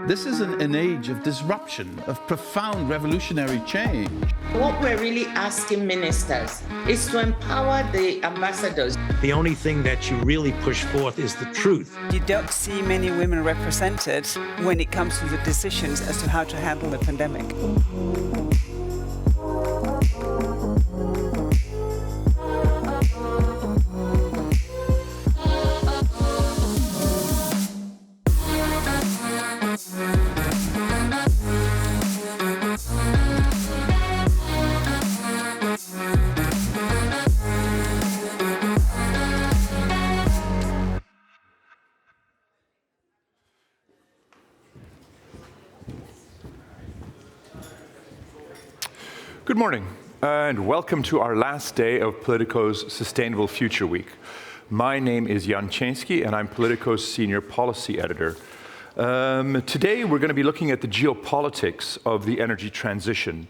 This is an age of disruption, of profound revolutionary change. What we're really asking ministers is to empower the ambassadors. The only thing that you really push forth is the truth. You don't see many women represented when it comes to the decisions as to how to handle the pandemic. Good morning, and welcome to our last day of Politico's Sustainable Future Week. My name is Jan Chański, and I'm Politico's Senior Policy Editor. Today, we're going to be looking at the geopolitics of the energy transition.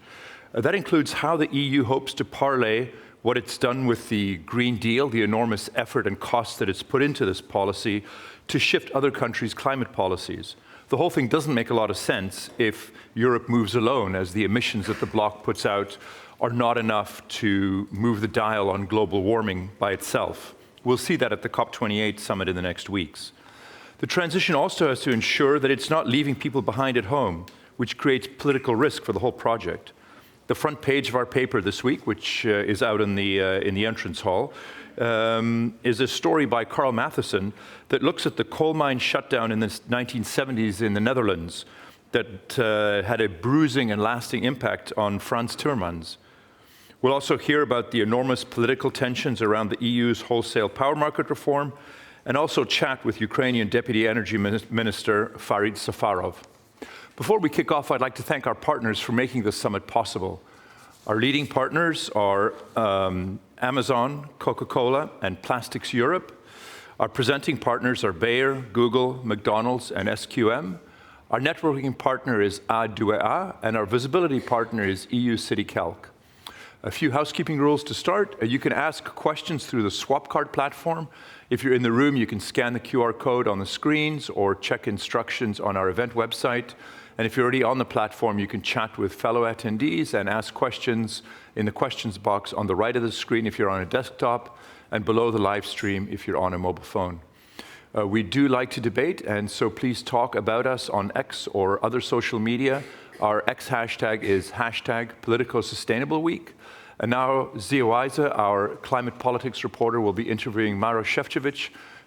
That includes how the EU hopes to parlay what it's done with the Green Deal, the enormous effort and cost that it's put into this policy, to shift other countries' climate policies. The whole thing doesn't make a lot of sense if Europe moves alone, as the emissions that the bloc puts out are not enough to move the dial on global warming by itself. We'll see that at the COP28 summit in the next weeks. The transition also has to ensure that it's not leaving people behind at home, which creates political risk for the whole project. The front page of our paper this week, which is out in the entrance hall, is a story by Carl Matheson that looks at the coal mine shutdown in the 1970s in the Netherlands that had a bruising and lasting impact on Frans Timmermans. We'll also hear about the enormous political tensions around the EU's wholesale power market reform, and also chat with Ukrainian Deputy Energy Minister Farid Safarov. Before we kick off, I'd like to thank our partners for making this summit possible. Our leading partners are Amazon, Coca-Cola, and Plastics Europe. Our presenting partners are Bayer, Google, McDonald's, and SQM. Our networking partner is A2A, and our visibility partner is EU City Calc. A few housekeeping rules to start. You can ask questions through the swap card platform. If you're in the room, you can scan the QR code on the screens or check instructions on our event website. And if you're already on the platform, you can chat with fellow attendees and ask questions in the questions box on the right of the screen if you're on a desktop, and below the live stream if you're on a mobile phone. We do like to debate, and so please talk about us on X or other social media. Our X hashtag is #PoliticoSustainableWeek. And now Zia Weise, our climate politics reporter, will be interviewing Maros S,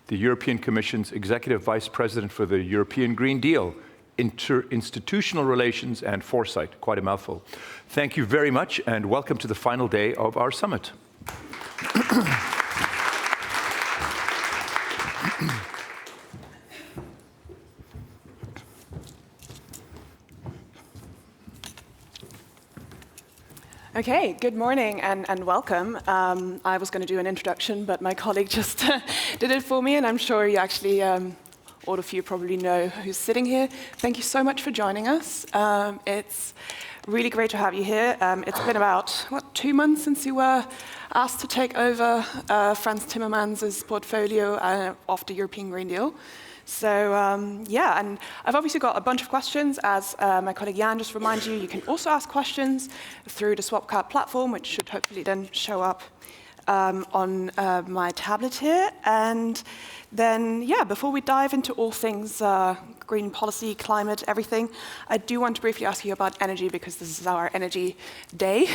the European Commission's Executive Vice President for the European Green Deal, Institutional Relations and Foresight. Quite a mouthful. Thank you very much, and welcome to the final day of our summit. Okay, good morning and welcome. I was going to do an introduction, but my colleague just did it for me, and I'm sure you actually, all of you probably know who's sitting here. Thank you so much for joining us. It's really great to have you here. It's been about, 2 months since you were asked to take over Frans Timmermans' portfolio after European Green Deal. So yeah, and I've obviously got a bunch of questions. As my colleague Jan just reminded you, you can also ask questions through the Swapcard platform, which should hopefully then show up on my tablet here. And then, yeah, before we dive into all things green policy, climate, everything, I do want to briefly ask you about energy, because this is our energy day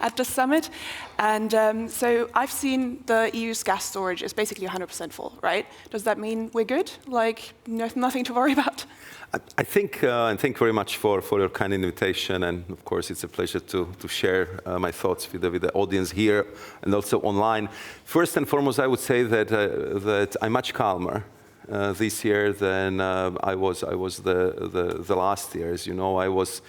at the summit. And so I've seen the EU's gas storage is basically 100% full, right? Does that mean we're good? Like, nothing to worry about? I think, and thank you very much for your kind invitation, and of course it's a pleasure to share my thoughts with the audience here and also online. First and foremost, I would say that I'm much calmer this year than I was the last year. As you know, I was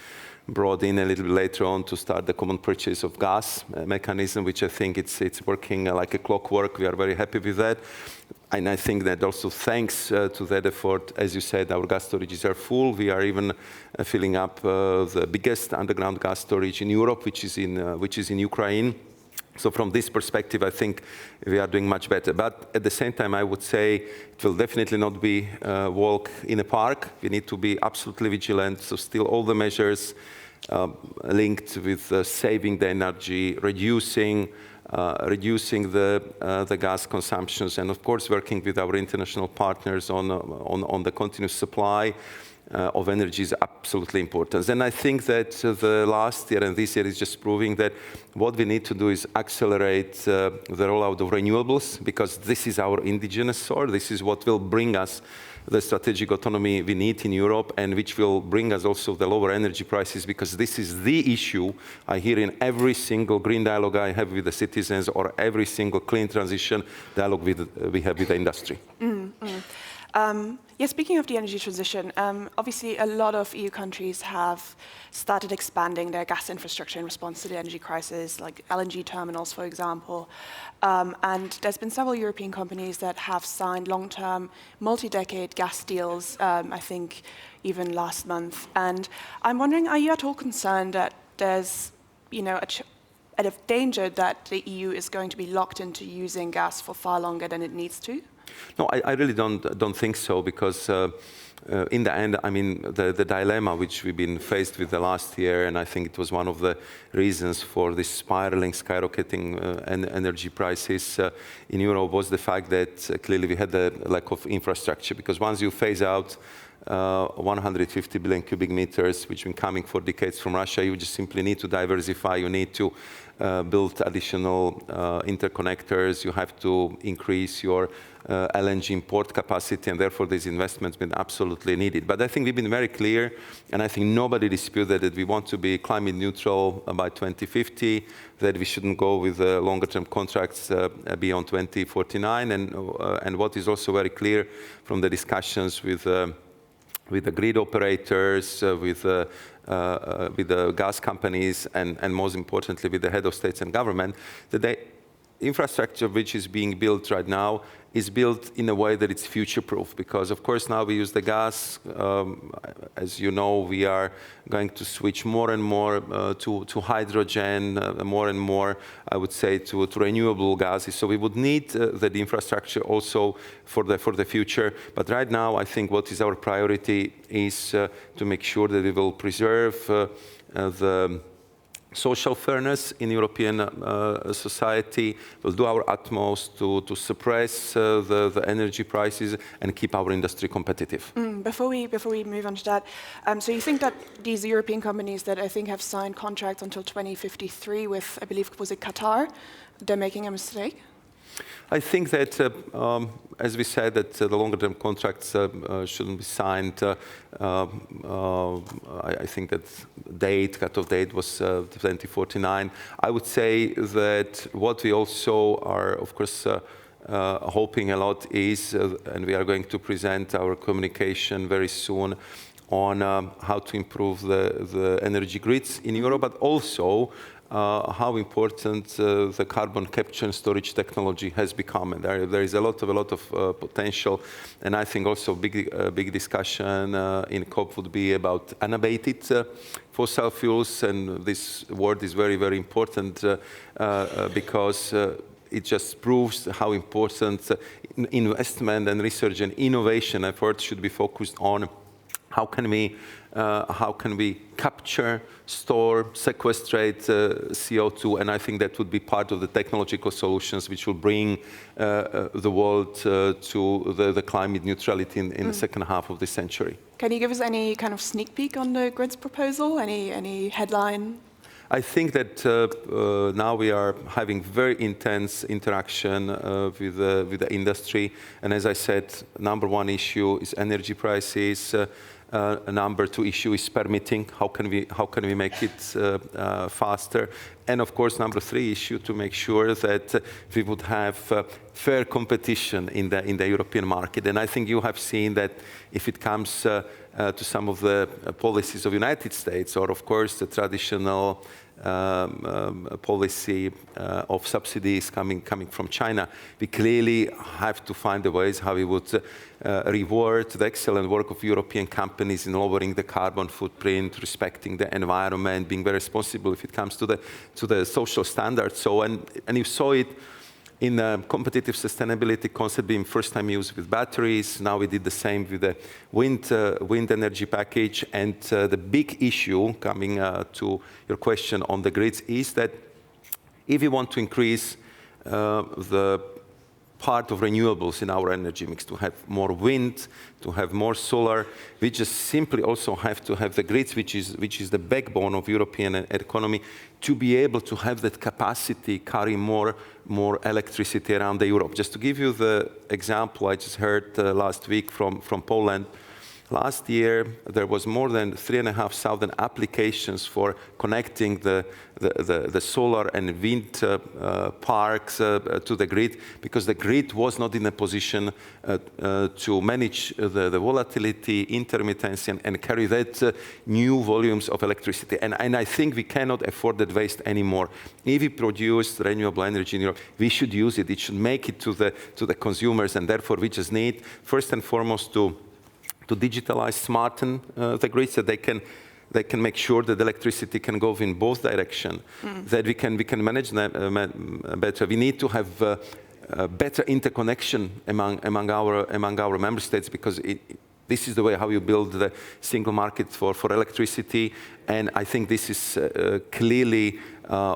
brought in a little bit later on to start the common purchase of gas mechanism, which I think it's working like a clockwork. We are very happy with that. And I think that also thanks to that effort, as you said, our gas storages are full. We are even filling up the biggest underground gas storage in Europe, which is in Ukraine. So from this perspective, I think we are doing much better. But at the same time, I would say it will definitely not be a walk in a park. We need to be absolutely vigilant. So still all the measures linked with saving the energy, reducing the gas consumptions, and of course working with our international partners on the continuous supply of energy is absolutely important. And I think that the last year and this year is just proving that what we need to do is accelerate the rollout of renewables, because this is our indigenous source. This is what will bring us the strategic autonomy we need in Europe, and which will bring us also the lower energy prices, because this is the issue I hear in every single green dialogue I have with the citizens, or every single clean transition dialogue we have with the industry. Yeah, speaking of the energy transition, obviously a lot of EU countries have started expanding their gas infrastructure in response to the energy crisis, like LNG terminals, for example. And there's been several European companies that have signed long-term, multi-decade gas deals, I think even last month. And I'm wondering, are you at all concerned that there's, a danger that the EU is going to be locked into using gas for far longer than it needs to? No, I really don't think so, because in the end, I mean, the dilemma which we've been faced with the last year, and I think it was one of the reasons for this spiraling, skyrocketing energy prices in Europe, was the fact that clearly we had a lack of infrastructure. Because once you phase out 150 billion cubic meters, which have been coming for decades from Russia, you just simply need to diversify. You need to build additional interconnectors. You have to increase your LNG import capacity, and therefore these investments have been absolutely needed. But I think we've been very clear, and I think nobody disputed that we want to be climate neutral by 2050, that we shouldn't go with longer term contracts beyond 2049. And what is also very clear from the discussions with the grid operators, with the gas companies, and most importantly with the head of states and government, that the infrastructure which is being built right now is built in a way that it's future-proof. Because of course now we use the gas. As you know, we are going to switch more and more to hydrogen, more and more, I would say, to renewable gases. So we would need the infrastructure also for the future. But right now, I think what is our priority is to make sure that we will preserve the social fairness in European society. We'll do our utmost to suppress the energy prices and keep our industry competitive. Before we move on to that, so you think that these European companies that I think have signed contracts until 2053 with, I believe, was it Qatar, they're making a mistake? I think that, as we said, that the longer-term contracts shouldn't be signed. I think that cut-off date was 2049. I would say that what we also are, of course, hoping a lot is, and we are going to present our communication very soon on how to improve the energy grids in Europe, but also how important the carbon capture and storage technology has become. And there is a lot of potential. And I think also big discussion in COP would be about unabated fossil fuels. And this word is very, very important because it just proves how important investment and research and innovation efforts should be focused on. How can we capture, store, sequestrate CO2? And I think that would be part of the technological solutions which will bring the world to the climate neutrality in the second half of this century. Can you give us any kind of sneak peek on the grids proposal? Any headline? I think that now we are having very intense interaction with the industry. And as I said, number one issue is energy prices. Number two issue is permitting. How can we make it faster? And of course, number three issue to make sure that we would have fair competition in the European market. And I think you have seen that if it comes to some of the policies of the United States, or of course the traditional policy of subsidies coming from China. We clearly have to find the ways how we would reward the excellent work of European companies in lowering the carbon footprint, respecting the environment, being very responsible if it comes to the social standards. So, and you saw it in competitive sustainability concept being first time used with batteries. Now we did the same with the wind energy package. And the big issue coming to your question on the grids is that if we want to increase the part of renewables in our energy mix, to have more wind, to have more solar, we just simply also have to have the grids, which is the backbone of European economy, to be able to have that capacity carry more electricity around Europe. Just to give you the example I just heard last week from Poland. Last year, there was more than 3,500 applications for connecting the solar and wind parks to the grid, because the grid was not in a position to manage the volatility, intermittency, and carry that new volumes of electricity. And I think we cannot afford that waste anymore. If we produce renewable energy in Europe, we should use it. It should make it to the consumers, and therefore we just need, first and foremost, to digitalize, smarten the grid, so they can make sure that electricity can go in both directions, that we can manage them better. We need to have better interconnection among our member states, because this is the way how you build the single market for electricity. And I think this is clearly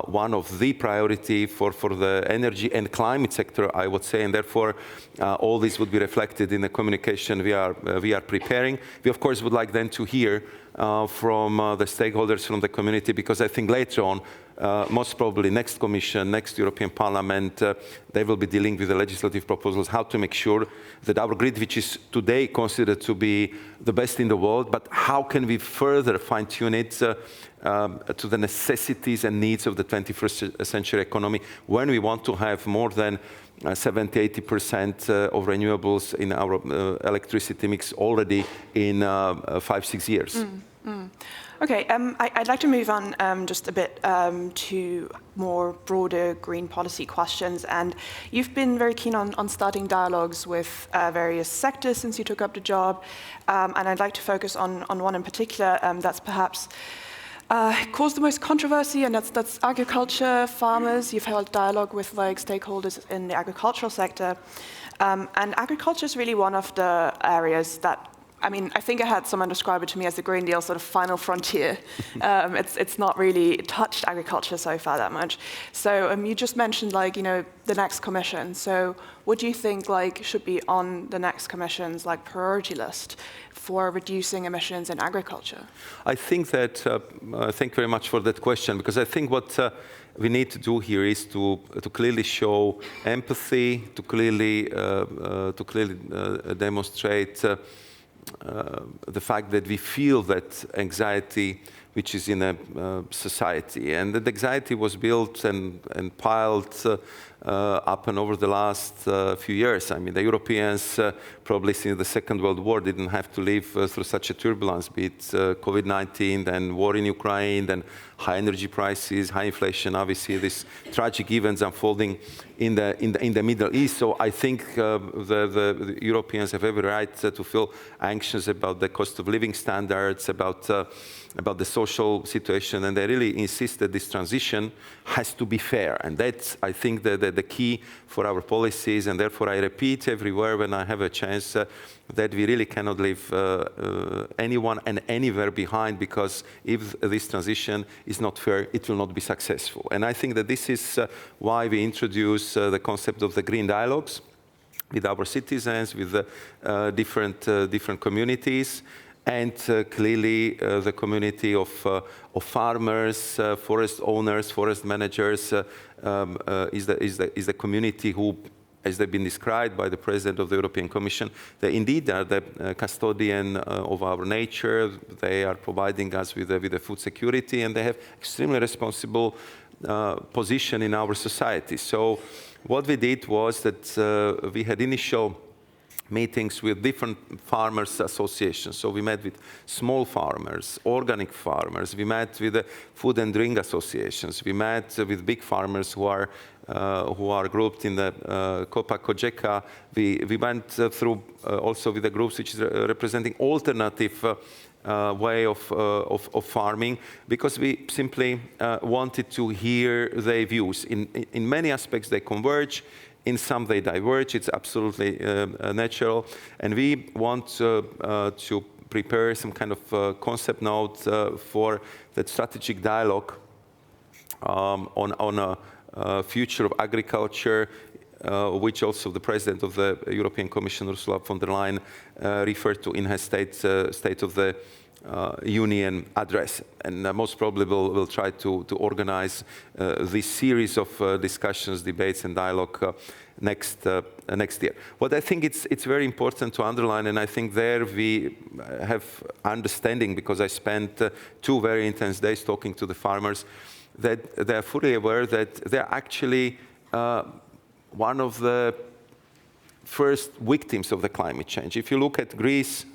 one of the priority for the energy and climate sector, I would say, and therefore all this would be reflected in the communication we are preparing. We of course would like then to hear from the stakeholders from the community, because I think later on, most probably next Commission, next European Parliament, they will be dealing with the legislative proposals, how to make sure that our grid, which is today considered to be the best in the world, but how can we further fine-tune it to the necessities and needs of the 21st century economy, when we want to have more than 70–80% of renewables in our electricity mix already in 5–6 years. Okay, I'd like to move on just a bit to more broader green policy questions. And you've been very keen on starting dialogues with various sectors since you took up the job. And I'd like to focus on one in particular that's perhaps caused the most controversy, and that's agriculture, farmers. You've held dialogue with stakeholders in the agricultural sector. And agriculture is really one of the areas that, I think I had someone describe it to me as the Green Deal sort of final frontier. It's not really touched agriculture so far that much. So you just mentioned the next commission. So what do you think should be on the next commission's priority list for reducing emissions in agriculture? I think that, thank you very much for that question, because I think what we need to do here is to clearly show empathy, to clearly demonstrate the fact that we feel that anxiety which is in a society, and that anxiety was built and piled up and over the last few years. The Europeans probably since the Second World War didn't have to live through such a turbulence, be it COVID-19, then war in Ukraine, then high energy prices, high inflation, obviously these tragic events unfolding in the Middle East. So I think the Europeans have every right to feel anxious about the cost of living standards, about the social situation, and they really insist that this transition has to be fair. And that's, I think, the key for our policies, and therefore I repeat everywhere when I have a chance that we really cannot leave anyone and anywhere behind, because if this transition is not fair, it will not be successful. And I think that this is why we introduce the concept of the green dialogues with our citizens, with different communities. And clearly, the community of farmers, forest owners, forest managers is the community who, as they've been described by the President of the European Commission, they indeed are the custodian of our nature. They are providing us with the food security, and they have extremely responsible position in our society. So what we did was that we had initial meetings with different farmers associations. So we met with small farmers, organic farmers. We met with the food and drink associations. We met with big farmers who are grouped in the COPA, COGECA. We went through also with the groups which is representing alternative way of farming, because we simply wanted to hear their views. In many aspects they converge, in some they diverge. It's absolutely natural, and we want to prepare some kind of concept note for that strategic dialogue on a future of agriculture, which also the President of the European Commission, Ursula von der Leyen, referred to in her State of the Union address. And most probably we'll try to organize this series of discussions, debates, and dialogue next year. What I think it's very important to underline, and I think there we have understanding, because I spent 2 very intense days talking to the farmers, that they're fully aware that they're actually one of the first victims of the climate change. If you look at Greece,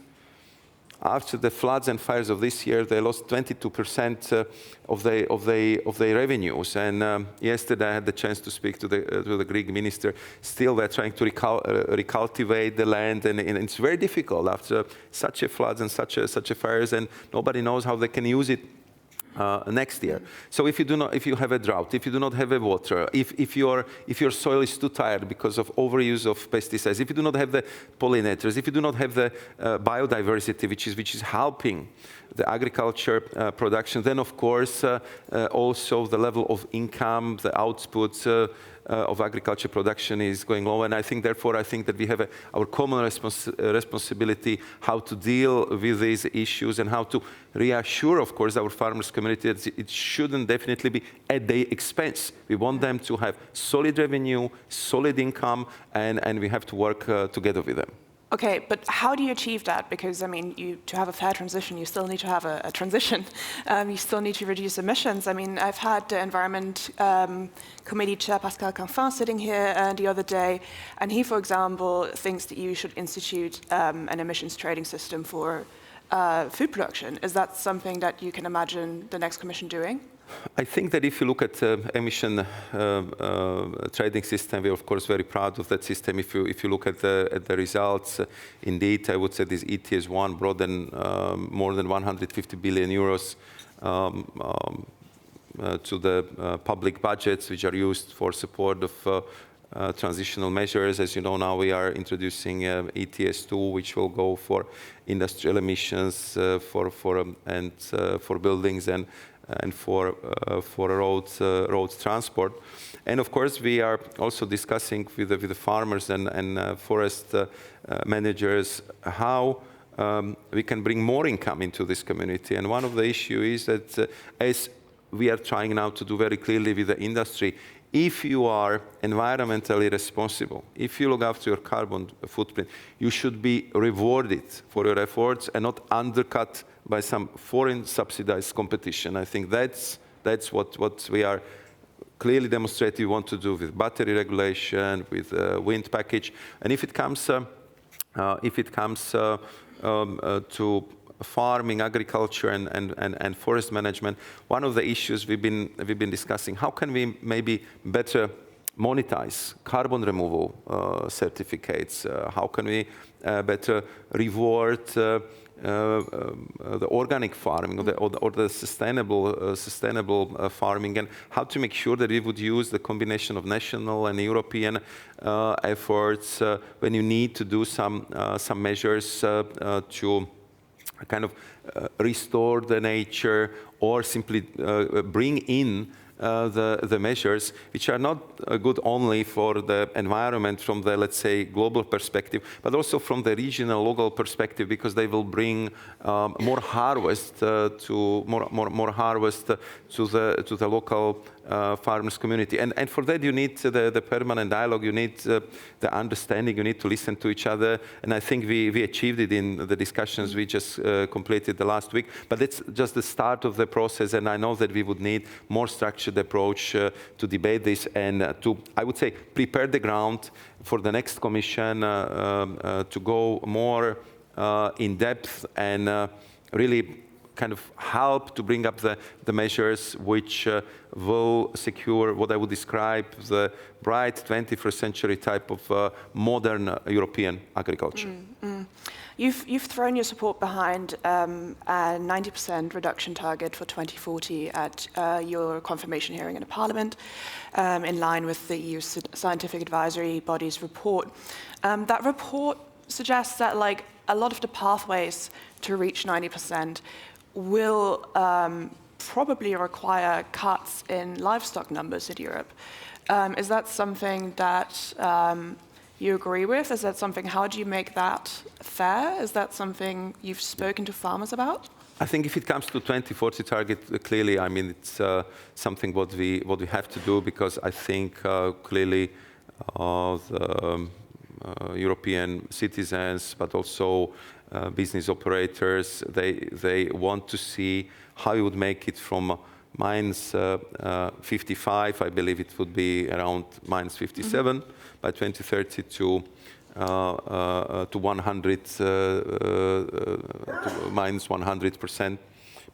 after the floods and fires of this year, they lost 22% of their revenues. And yesterday I had the chance to speak to the Greek minister. Still, they're trying to recultivate the land, and it's very difficult after such a floods and such a fires, and nobody knows how they can use it next year. So if you have a drought, if you do not have a water, if your soil is too tired because of overuse of pesticides, if you do not have the pollinators, if you do not have the biodiversity which is helping the agriculture production, then of course also the level of income, the output of agriculture production is going low. And I think that we have our common responsibility how to deal with these issues and how to reassure, of course, our farmers community that it shouldn't definitely be at their expense. We want them to have solid revenue, solid income, and we have to work together with them. Okay, but how do you achieve that? Because, I mean, to have a fair transition, you still need to have a transition. You still need to reduce emissions. I mean, I've had the Environment Committee Chair Pascal Canfin sitting here the other day, and he, for example, thinks that you should institute an emissions trading system for food production. Is that something that you can imagine the next Commission doing? I think that if you look at emission trading system, we're of course very proud of that system. If you look at the results, indeed, I would say this ETS1 brought in more than 150 billion euros to the public budgets, which are used for support of transitional measures. As you know, now we are introducing ETS2, which will go for industrial emissions, for buildings and for road transport. And of course, we are also discussing with the farmers and forest managers how we can bring more income into this community. And one of the issues is that as we are trying now to do very clearly with the industry, if you are environmentally responsible, if you look after your carbon footprint, you should be rewarded for your efforts and not undercut by some foreign subsidized competition. I think that's what we are clearly demonstrating we want to do with battery regulation, with wind package. And if it comes to farming, agriculture, and forest management, one of the issues we've been discussing, how can we maybe better monetize carbon removal certificates? How can we better reward the organic farming or the sustainable farming, and how to make sure that we would use the combination of national and European efforts when you need to do some measures to kind of restore the nature, or simply bring in the measures which are not good only for the environment from the, let's say, global perspective, but also from the regional, local perspective, because they will bring more harvest to the local farmers community. And for that, you need the permanent dialogue, you need the understanding, you need to listen to each other. And I think we achieved it in the discussions we just completed the last week. But it's just the start of the process, and I know that we would need more structured approach to debate this and to, I would say, prepare the ground for the next Commission to go more in depth and really kind of help to bring up the measures which will secure what I would describe the bright 21st century type of modern European agriculture. You've thrown your support behind a 90% reduction target for 2040 at your confirmation hearing in the Parliament, in line with the EU scientific advisory body's report. That report suggests that like a lot of the pathways to reach 90% will probably require cuts in livestock numbers in Europe. Is that something that you agree with? Is that something, how do you make that fair? Is that something you've spoken to farmers about? I think if it comes to 2040 target, clearly, I mean, it's something what we have to do, because I think clearly the European citizens, but also business operators, they want to see how you would make it from minus 55, I believe it would be around minus 57 by 2030 to 100, to minus 100%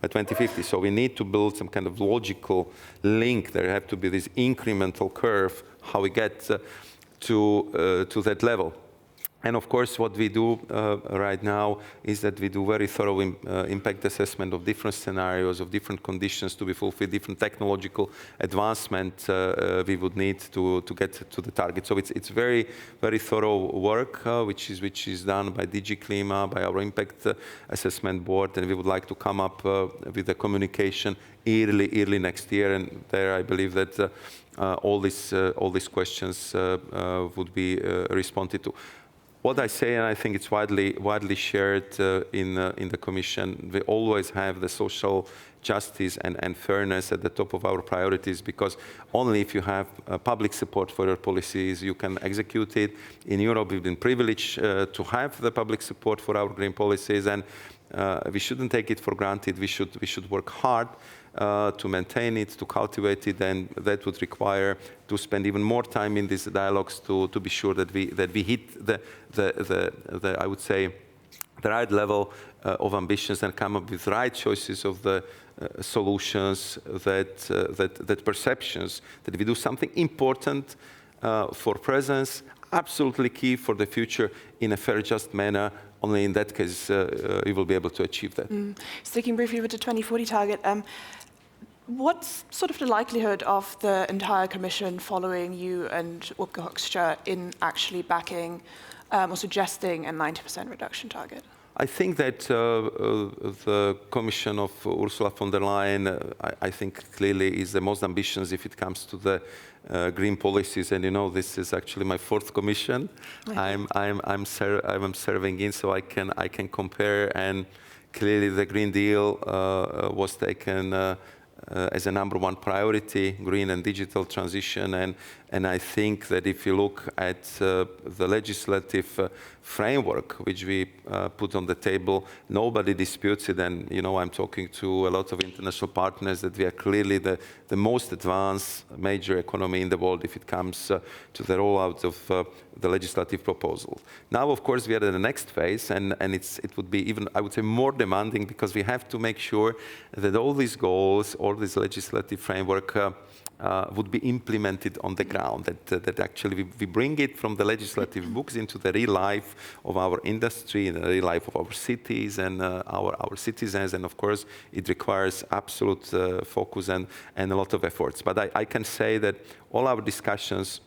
by 2050. So we need to build some kind of logical link. There have to be this incremental curve, how we get to that level. And of course, what we do right now is that we do very thorough impact assessment of different scenarios, of different conditions to be fulfilled, different technological advancement we would need to get to the target. So it's very, very thorough work, which is done by DG Klima, by our impact assessment board, and we would like to come up with a communication early next year. And there, I believe that all these questions would be responded to. What I say, and I think it's widely shared in the Commission, we always have the social justice and fairness at the top of our priorities, because only if you have public support for your policies, you can execute it. In Europe, we've been privileged to have the public support for our green policies, and we shouldn't take it for granted. We should work hard to maintain it, to cultivate it, and that would require to spend even more time in these dialogues to be sure that we hit the I would say the right level of ambitions and come up with right choices of the solutions, that perceptions that we do something important for presence, absolutely key for the future in a fair, just manner. Only in that case we will be able to achieve that. Sticking briefly with the 2040 target, what's sort of the likelihood of the entire Commission following you and Wopke Hoekstra in actually backing or suggesting a 90% reduction target? I think that the Commission of Ursula von der Leyen, I think clearly is the most ambitious if it comes to the green policies. And you know, this is actually my fourth Commission. I'm serving in, so I can compare. And clearly, the Green Deal was taken as a #1 priority, green and digital transition. And I think that if you look at the legislative framework which we put on the table, nobody disputes it. And you know, I'm talking to a lot of international partners that we are clearly the most advanced major economy in the world if it comes to the rollout of the legislative proposal. Now, of course, we are in the next phase, and it would be even, I would say, more demanding, because we have to make sure that all these goals, all this legislative framework would be implemented on the ground, that actually we bring it from the legislative books into the real life of our industry, in the real life of our cities and our citizens. And of course, it requires absolute focus and a lot of efforts. But I can say that all our discussions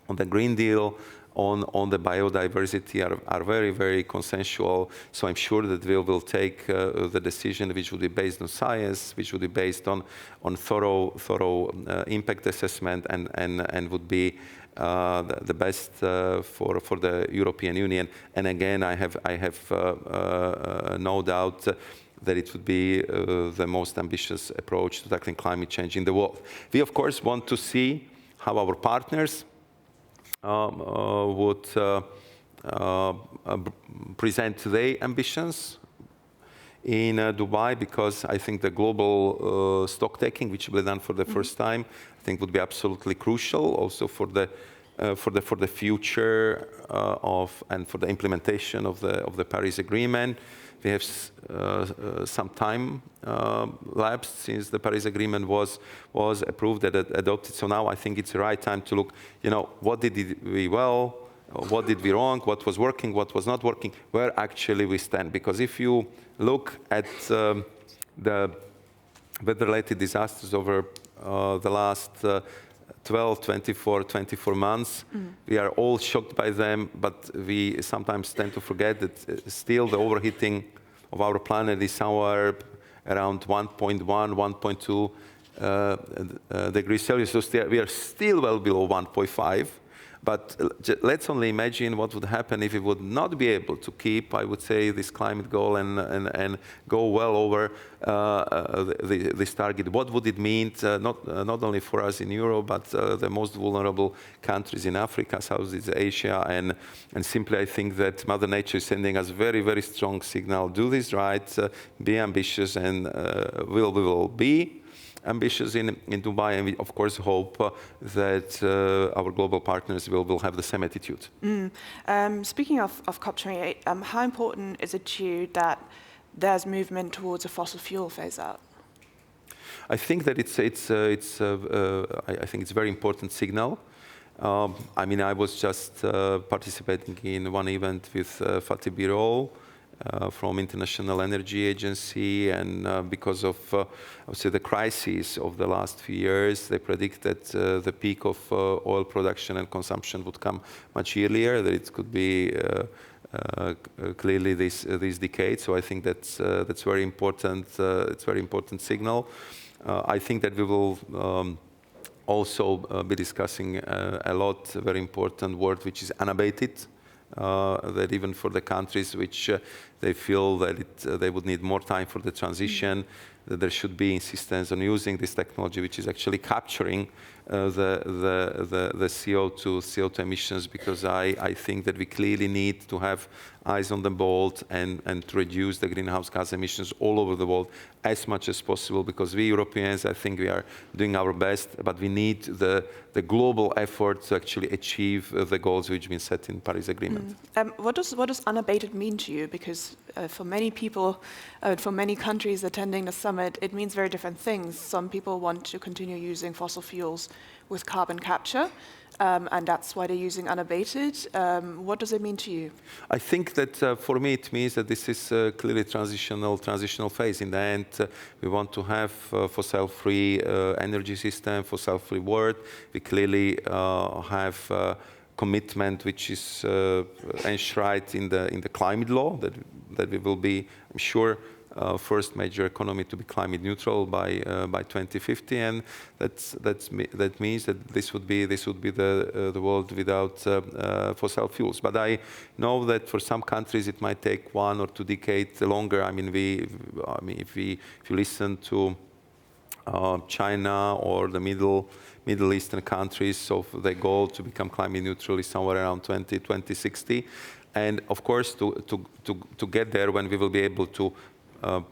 on the Green Deal, on the biodiversity are very, very consensual. So I'm sure that we will take the decision which will be based on science, which will be based on thorough impact assessment, and would be the best for the European Union. And again, I have no doubt that it would be the most ambitious approach to tackling climate change in the world. We, of course, want to see how our partners would present their ambitions in Dubai, because I think the global stock taking, which will be done for the first time, I think would be absolutely crucial also for the future and for the implementation of the Paris Agreement. We have some time lapsed since the Paris Agreement was approved and adopted. So now I think it's the right time to look, what did we well, what did we wrong, what was working, what was not working, where actually we stand. Because if you look at the weather-related disasters over the last 12, 24 months, we are all shocked by them, but we sometimes tend to forget that still the overheating of our planet is somewhere around 1.1, 1.2 degrees Celsius. So we are still well below 1.5. But let's only imagine what would happen if we would not be able to keep, I would say, this climate goal and go well over this target. What would it mean, not only for us in Europe, but the most vulnerable countries in Africa, Southeast Asia, and simply I think that Mother Nature is sending us very, very strong signal. Do this right, be ambitious, and we will be ambitious in Dubai, and we of course hope that our global partners will have the same attitude. Speaking of COP28, how important is it to you that there's movement towards a fossil fuel phase out? I think that I think it's a very important signal. I mean, I was just participating in one event with Fatih Birol from International Energy Agency, and because of, I would say, the crisis of the last few years, they predict that the peak of oil production and consumption would come much earlier, that it could be clearly this decade. So I think that's very important. It's a very important signal. I think that we will also be discussing a lot, a very important word, which is unabated. That even for the countries which they feel that they would need more time for the transition, that there should be insistence on using this technology, which is actually capturing the CO2 emissions, because I think that we clearly need to have eyes on the ball and to reduce the greenhouse gas emissions all over the world as much as possible, because we Europeans, I think we are doing our best, but we need the global effort to actually achieve the goals which have been set in Paris Agreement. What does unabated mean to you? Because for many people, for many countries attending the summit, it means very different things. Some people want to continue using fossil fuels with carbon capture, and that's why they're using unabated. What does it mean to you? I think that for me it means that this is clearly a transitional phase. In the end, we want to have fossil-free energy system, fossil-free world. We clearly have commitment which is enshrined in the climate law, that we will be, I'm sure, first major economy to be climate neutral by 2050, and that means that this would be the world without fossil fuels. But I know that for some countries it might take 1 or 2 decades longer. I mean, if you listen to China or the Middle Eastern countries, so their goal to become climate neutral is somewhere around 2060, and of course to get there, when we will be able to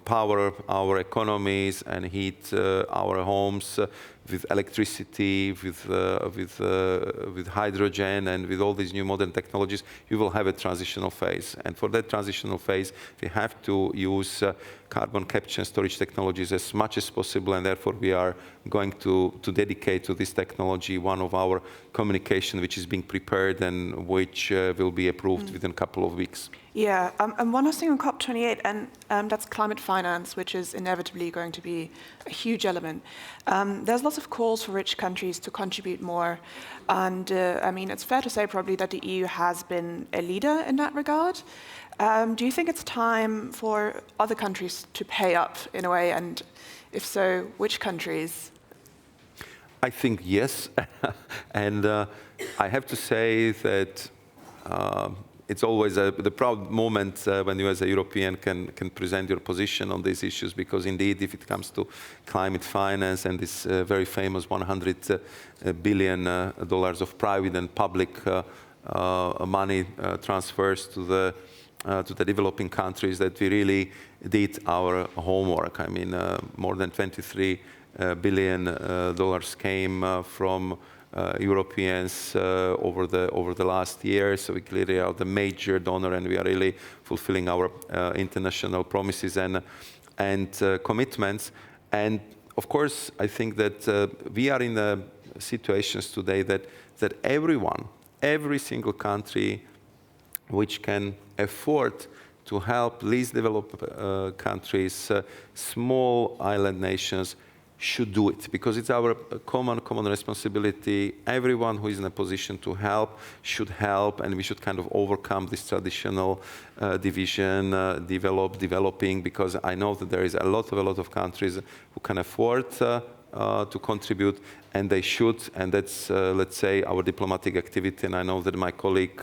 power our economies and heat our homes with electricity, with hydrogen, and with all these new modern technologies, we will have a transitional phase. And for that transitional phase, we have to use carbon capture and storage technologies as much as possible, and therefore we are going to dedicate to this technology one of our communication, which is being prepared and which will be approved within a couple of weeks. Yeah, and one last thing on COP28, and that's climate finance, which is inevitably going to be a huge element. There's lots of calls for rich countries to contribute more, and I mean, it's fair to say probably that the EU has been a leader in that regard. Do you think it's time for other countries to pay up in a way, and if so, which countries? I think yes, and I have to say that it's always the proud moment when you as a European can present your position on these issues, because indeed, if it comes to climate finance and this very famous $100 billion of private and public money transfers to the developing countries, that we really did our homework. I mean, more than $23 billion came from Europeans over the last year. So we clearly are the major donor, and we are really fulfilling our international promises and commitments. And of course, I think that we are in situations today that every single country which can afford to help least developed countries, small island nations, should do it, because it's our common responsibility. Everyone who is in a position to help should help, and we should kind of overcome this traditional division, developing, because I know that there is a lot of countries who can afford to contribute, and they should, and that's, let's say, our diplomatic activity. And I know that my colleague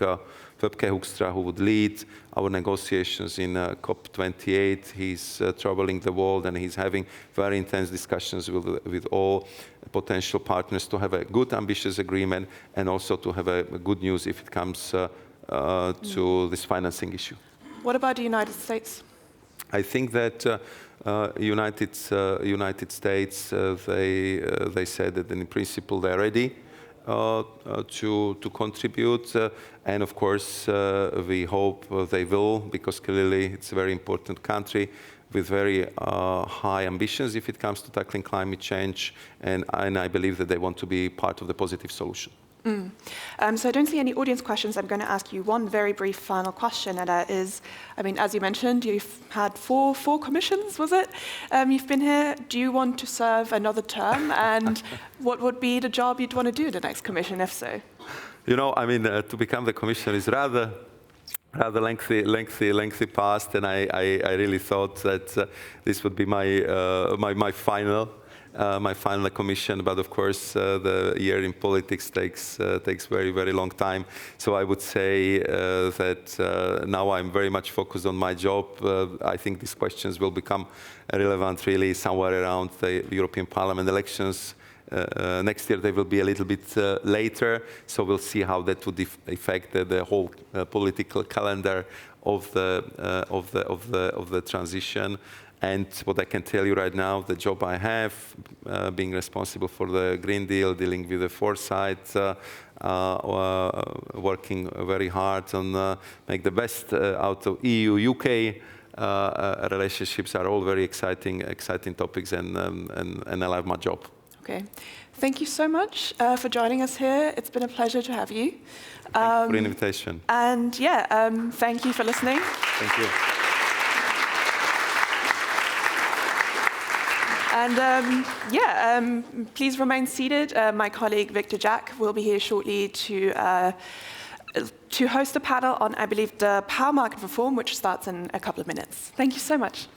Webke Hoekstra, who would lead our negotiations in COP28, he's traveling the world, and he's having very intense discussions with all potential partners to have a good, ambitious agreement, and also to have a good news if it comes to this financing issue. What about the United States? I think that United States, they said that in principle they're ready to contribute, and of course we hope they will, because clearly it's a very important country with very high ambitions if it comes to tackling climate change, and I believe that they want to be part of the positive solution. So I don't see any audience questions. I'm going to ask you one very brief final question, and that is, I mean, as you mentioned, you've had four commissions, was it? You've been here. Do you want to serve another term? And what would be the job you'd want to do in the next commission, if so? You know, I mean, to become the commissioner is rather lengthy past, and I really thought that this would be my final commission, but of course the year in politics takes very long time. So I would say that now I'm very much focused on my job. I think these questions will become relevant really somewhere around the European Parliament elections. Next year they will be a little bit later, so we'll see how that would affect the whole political calendar of the transition. And what I can tell you right now, the job I have, being responsible for the Green Deal, dealing with the foresight, working very hard on make the best out of EU-UK relationships, are all very exciting topics, and I love my job. Okay. Thank you so much for joining us here. It's been a pleasure to have you. Thank you for the invitation. And yeah, thank you for listening. Thank you. And please remain seated. My colleague Victor Jack will be here shortly to host a panel on, I believe, the power market reform, which starts in a couple of minutes. Thank you so much.